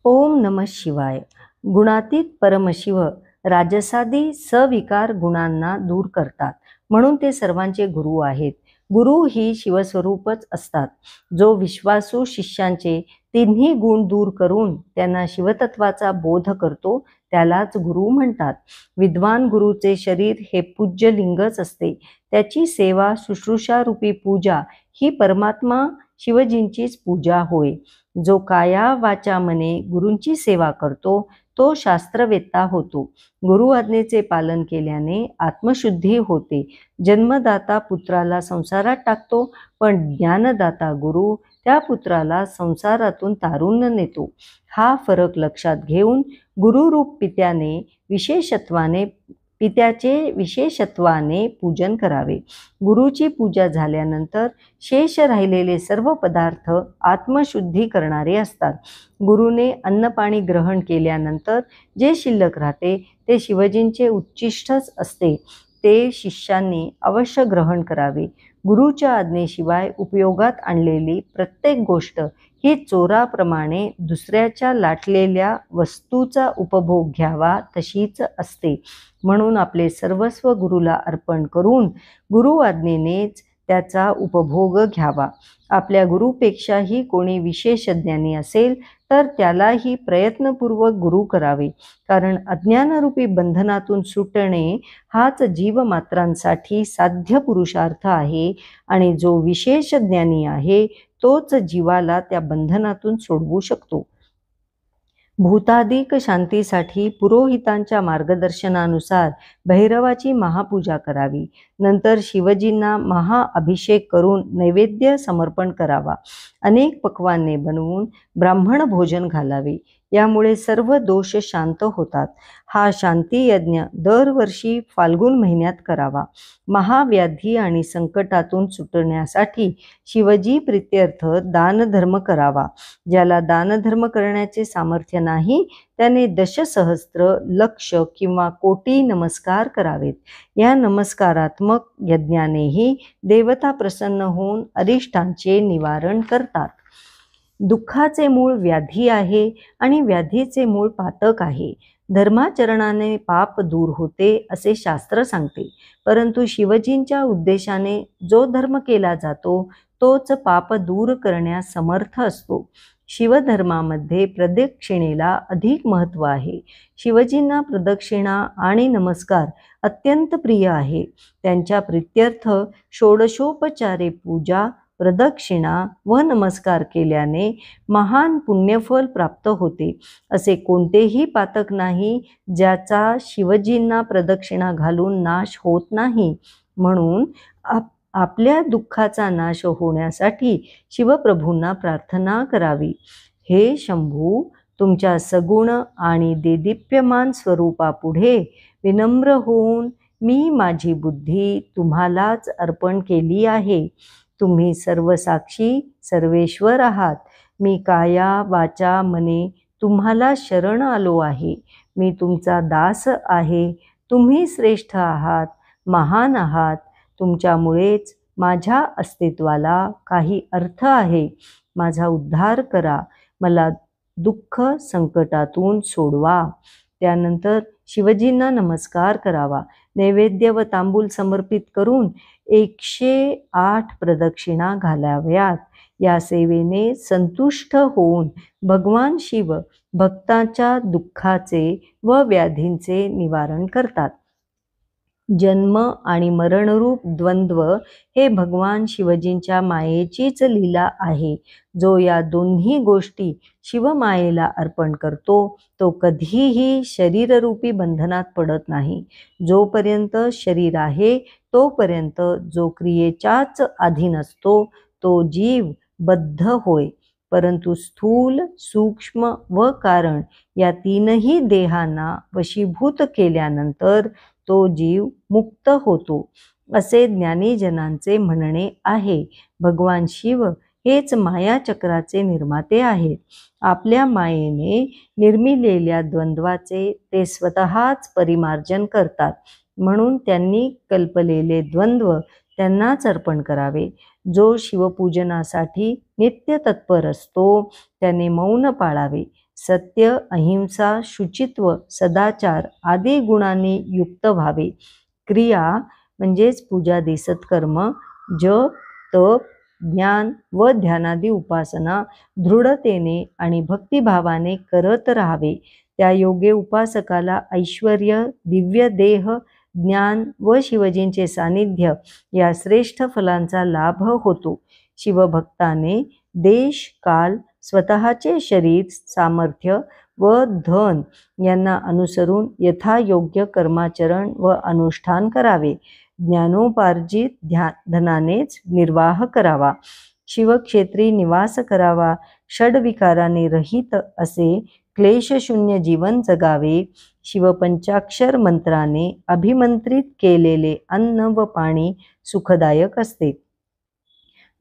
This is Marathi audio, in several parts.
ओम नमः शिवाय. गुणातीत परमशिव राजसादी सविकार गुणांना दूर करतात, म्हणून ते सर्वांचे गुरु आहेत. गुरु ही शिवस्वरूपच असतात. जो विश्वासू शिष्यांचे तिन्ही गुण दूर करून त्यांना शिवतत्वाचा बोध करतो त्यालाच गुरु म्हणतात. विद्वान गुरुचे शरीर हे पूज्य लिंगच असते. त्याची सेवा शुश्रूषा रूपी पूजा ही परमात्मा शिवजींचीच पूजा होय. जो काया वाचा मने गुरूंची सेवा करतो तो शास्त्रवेत्ता होतो. गुरु आज्ञेचे पालन केल्याने आत्मशुद्धी होते. जन्मदाता पुत्राला संसारात टाकतो, पण ज्ञानदाता गुरु त्या पुत्राला संसारातून तारून नेतो. हा फरक लक्षात घेऊन गुरुरूप पित्याचे विशेषत्वाने पूजन करावे. गुरुची पूजा झाल्यानंतर शेष राहिलेले सर्व पदार्थ आत्मशुद्धी करणारे असतात. गुरुने अन्नपाणी ग्रहण केल्यानंतर जे शिल्लक राहते ते शिवजींचे उच्चिष्टच असते. ते शिष्यांनी अवश्य ग्रहण करावे. गुरुच्या आज्ञेशिवाय उपयोगात आणलेली प्रत्येक गोष्ट ही चोराप्रमाणे दुसऱ्याच्या लाटलेल्या वस्तूचा उपभोग घ्यावा तशीच असते. म्हणून आपले सर्वस्व गुरुला अर्पण करून गुरु आज्ञेनेच त्याचा उपभोग घ्यावा. आपल्या गुरुपेक्षाही कोणी विशेष ज्ञानी असेल तर त्यालाही प्रयत्नपूर्वक गुरु करावे. कारण अज्ञानरूपी बंधनातून सुटणे हाच जीवमात्रांसाठी साध्य पुरुषार्थ आहे आणि जो विशेष ज्ञानी आहे तोच जीवाला त्या बंधनातून सोडवू शकतो. भूतादिक शांतीसाठी पुरोहितांच्या मार्गदर्शनानुसार भैरवाची महापूजा करावी. नंतर शिवजींना महाअभिषेक करून नैवेद्य समर्पण करावा. अनेक पक्वान्ने बनवून ब्राह्मण भोजन घालावे. यामुळे सर्व दोष शांत होतात. हा शांती यज्ञ दरवर्षी फाल्गुन महिन्यात करावा. महाव्याधी आणि संकटातून सुटण्यासाठी शिवजी प्रित्यर्थ दानधर्म करावा. ज्याला दानधर्म करण्याचे सामर्थ्य नाही त्याने दशसहस्त्र, लक्ष किंवा कोटी नमस्कार करावेत. या नमस्कारात्मक यज्ञानेही देवता प्रसन्न होऊन अरिष्टांचे निवारण करतात. दुःखाचे मूळ व्याधी आहे आणि व्याधीचे मूळ पातक आहे. धर्माचरणाने पाप दूर होते असे शास्त्र सांगते. परंतु शिवजींच्या उद्देशाने जो धर्म केला जातो तोच पाप दूर करण्यास समर्थ असतो. शिवधर्मामध्ये प्रदक्षिणेला अधिक महत्त्व आहे. शिवजींना प्रदक्षिणा आणि नमस्कार अत्यंत प्रिय आहे. त्यांच्या प्रित्यर्थ षोडशोपचारे पूजा, प्रदक्षिणा व नमस्कार केल्याने महान पुण्यफल प्राप्त होते. असे कोणतेही पातक नाही ज्याचा शिवजींना प्रदक्षिणा घालून नाश होत नाही. म्हणून आपल्या दुःखाचा नाश होण्यासाठी शिवप्रभूंना प्रार्थना करावी. हे शंभू, तुमच्या सगुण आणि देदीप्यमान स्वरूपापुढे विनम्र होऊन मी माझी बुद्धी तुम्हालाच अर्पण केली आहे. तुम्ही सर्व साक्षी सर्वेश्वर आहात. मी काया वाचा मने तुम्हाला शरण आलो आहे. मी तुमचा दास आहे. तुम्ही श्रेष्ठ आहात, महान आहात. तुमच्यामुळेच माझ्या अस्तित्वाला काही अर्थ आहे. माझा उद्धार करा. मला दुःख संकटातून सोडवा. त्यानंतर शिवजींना नमस्कार करावा. नैवेद्य व तांबूल समर्पित करून 108 प्रदक्षिणा घालाव्यात. या सेवेने संतुष्ट होऊन भगवान शिव भक्ताच्या दुःखाचे व व्याधींचे निवारण करतात. जन्म आणि मरणरूप द्वंद्व हे भगवान शिवजींच्या मायेचीच लीला आहे. जो या दोन्ही गोष्टी शिवमायेला अर्पण करतो तो कधीही शरीररूपी बंधनात पडत नाही. जोपर्यंत शरीर आहे तोपर्यंत जो क्रियेच्याच अधीन असतो तो जीव बद्ध होय. परंतु स्थूल, सूक्ष्म व कारण या तीनही देहांना वशीभूत केल्यानंतर तो जीव मुक्त होतो असे ज्ञानीजनांचे म्हणणे आहे. भगवान शिव हेच मायाचक्राचे निर्माते आहेत. आपल्या मायेने निर्मिलेल्या द्वंद्वाचे ते स्वतःच परिमार्जन करतात. म्हणून त्यांनी कल्पलेले द्वंद्व त्यांनाच अर्पण करावे. जो शिवपूजनासाठी नित्य तत्पर असतो त्याने मौन पाळावे. सत्य, अहिंसा, शुचित्व, सदाचार आदी गुणांनी युक्त व्हावे. क्रिया म्हणजेच पूजादी सत्कर्म, जप, तप, ज्ञान व ध्यानादी उपासना दृढतेने आणि भक्तिभावाने करत राहावे. त्या योगे उपासकाला ऐश्वर्य, दिव्य देह, ज्ञान व शिवजींचे सानिध्य या श्रेष्ठ फलांचा लाभ होतो. शिवभक्ताने देश, काल, स्वतःचे शरीर, सामर्थ्य व धन यांना अनुसरून यथायोग्य कर्माचरण व अनुष्ठान करावे. ज्ञानोपार्जित धनानेच निर्वाह करावा. शिवक्षेत्री निवास करावा. षड्विकाराने रहित असे क्लेशशून्य जीवन जगावे. शिवपंचाक्षर मंत्राने अभिमंत्रित केलेले अन्न व पाणी सुखदायक असते.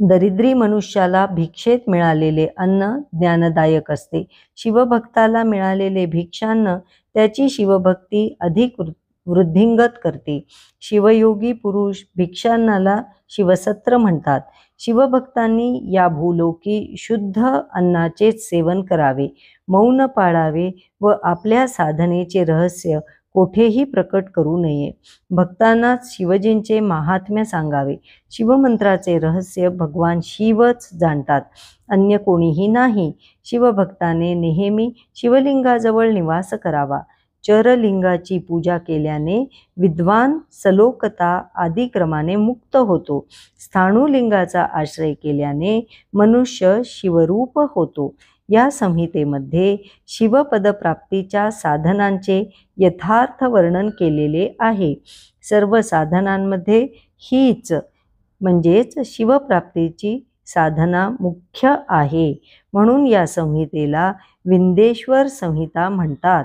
दरिद्री मनुष्याला भिक्षेत मिळालेले अन्न ज्ञानदायक असते. शिवभक्ताला मिळालेले भिक्षान्न त्याची शिवभक्ती अधिक वृद्धिंगत करते. शिवयोगी पुरुष भिक्षान्नाला शिवसत्र म्हणतात. शिवभक्तांनी या भूलोकी शुद्ध अन्नाचेच सेवन करावे, मौन पाळावे व आपल्या साधनेचे रहस्य कोठेही प्रकट करू नये. भक्तांनाच शिवजींचे महात्म्य सांगावे. शिवमंत्राचे रहस्य भगवान शिवच जाणतात, अन्य कोणीही नाही. शिवभक्ताने नेहमी शिवलिंगाजवळ निवास करावा. चरलिंगाची पूजा केल्याने विद्वान सलोकता आदी क्रमाने मुक्त होतो. स्थाणुलिंगाचा आश्रय केल्याने मनुष्य शिवरूप होतो. या संहितेमध्ये शिवपदप्राप्तीच्या साधनांचे यथार्थ वर्णन केलेले आहे. सर्व साधनांमध्ये हीच म्हणजेच शिवप्राप्तीची साधना मुख्य आहे. म्हणून या संहितेला विंदेश्वर संहिता म्हणतात.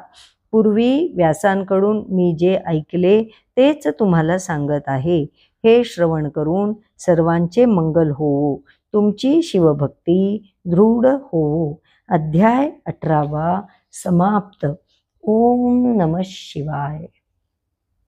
पूर्वी व्यासांकडून मी जे ऐकले तेच तुम्हाला सांगत आहे. हे श्रवण करून सर्वांचे मंगल होवो. तुमची शिवभक्ती दृढ होवो. अध्याय 18 समाप्त. ओम नमः शिवाय.